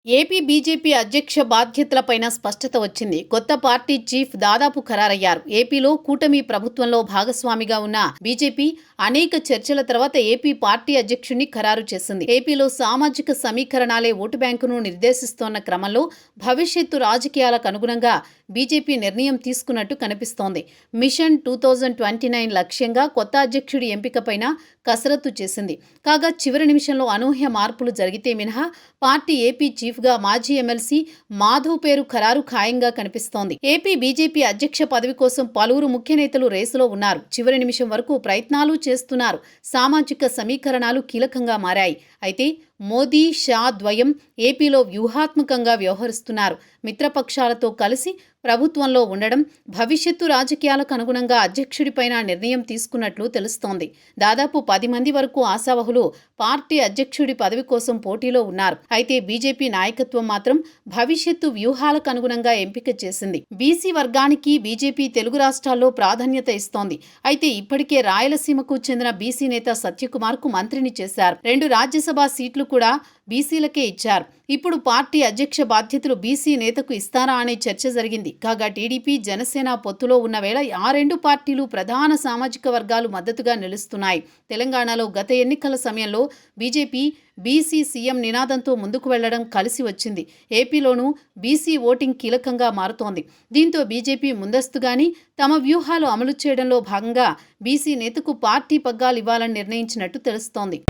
AP BJP అధ్యక్ష బాధ్యతలపైన స్పష్టత వచ్చింది. కొత్త పార్టీ చీఫ్ దాదాపు ఖరారయ్యారు. ఏపీలో కూటమి ప్రభుత్వంలో భాగస్వామిగా ఉన్న బీజేపీ అనేక చర్చల తర్వాత ఏపీ పార్టీ అధ్యక్షుడిని ఖరారు చేసింది. ఏపీలో సామాజిక సమీకరణాలే ఓటు బ్యాంకును నిర్దేశిస్తోన్న క్రమంలో భవిష్యత్తు రాజకీయాలకు అనుగుణంగా బీజేపీ నిర్ణయం తీసుకున్నట్టు కనిపిస్తోంది. మిషన్ 2029 లక్ష్యంగా కొత్త అధ్యక్షుడి ఎంపికపైన కసరత్తు చేసింది. కాగా చివరి నిమిషంలో అనూహ్య మార్పులు జరిగితే మినహా పార్టీ ఏపీ చీఫ్గా మాజీ ఎమ్మెల్సీ మాధవ్ పేరు ఖరారు ఖాయంగా కనిపిస్తోంది. ఏపీ బీజేపీ అధ్యక్ష పదవి కోసం పలువురు ముఖ్య నేతలు రేసులో ఉన్నారు. చివరి నిమిషం వరకు ప్రయత్నాలు చేస్తున్నారు. సామాజిక సమీకరణాలు కీలకంగా మారాయి. అయితే మోదీ షా ద్వయం ఏపీలో వ్యూహాత్మకంగా వ్యవహరిస్తున్నారు. మిత్రపక్షాలతో కలిసి ప్రభుత్వంలో ఉండడం, భవిష్యత్తు రాజకీయాలకు అనుగుణంగా అధ్యక్షుడిపైన నిర్ణయం తీసుకున్నట్లు తెలుస్తోంది. దాదాపు 10 మంది వరకు ఆశావహులు పార్టీ అధ్యక్షుడి పదవి కోసం పోటీలో ఉన్నారు. అయితే బీజేపీ నాయకత్వం మాత్రం భవిష్యత్తు వ్యూహాలకు అనుగుణంగా ఎంపిక చేసింది. బీసీ వర్గానికి బీజేపీ తెలుగు రాష్ట్రాల్లో ప్రాధాన్యత ఇస్తోంది. అయితే ఇప్పటికే రాయలసీమకు చెందిన బీసీ నేత సత్యకుమార్కు మంత్రిని చేశారు. 2 రాజ్యసభ సీట్లు కూడా బీసీలకే ఇచ్చారు. ఇప్పుడు పార్టీ అధ్యక్ష బాధ్యతలు బీసీ నేతకు ఇస్తారా అనే చర్చ జరిగింది. కాగా టీడీపీ జనసేన పొత్తులో ఉన్న వేళ ఆ 2 పార్టీలు ప్రధాన సామాజిక వర్గాలు మద్దతుగా నిలుస్తున్నాయి. తెలంగాణలో గత ఎన్నికల సమయంలో బీజేపీ బీసీ సీఎం నినాదంతో ముందుకు వెళ్లడం కలిసి వచ్చింది. ఏపీలోనూ బీసీ ఓటింగ్ కీలకంగా మారుతోంది. దీంతో బీజేపీ ముందస్తుగానే తమ వ్యూహాలు అమలు చేయడంలో భాగంగా బీసీ నేతకు పార్టీ పగ్గాలు ఇవ్వాలని నిర్ణయించినట్టు తెలుస్తోంది.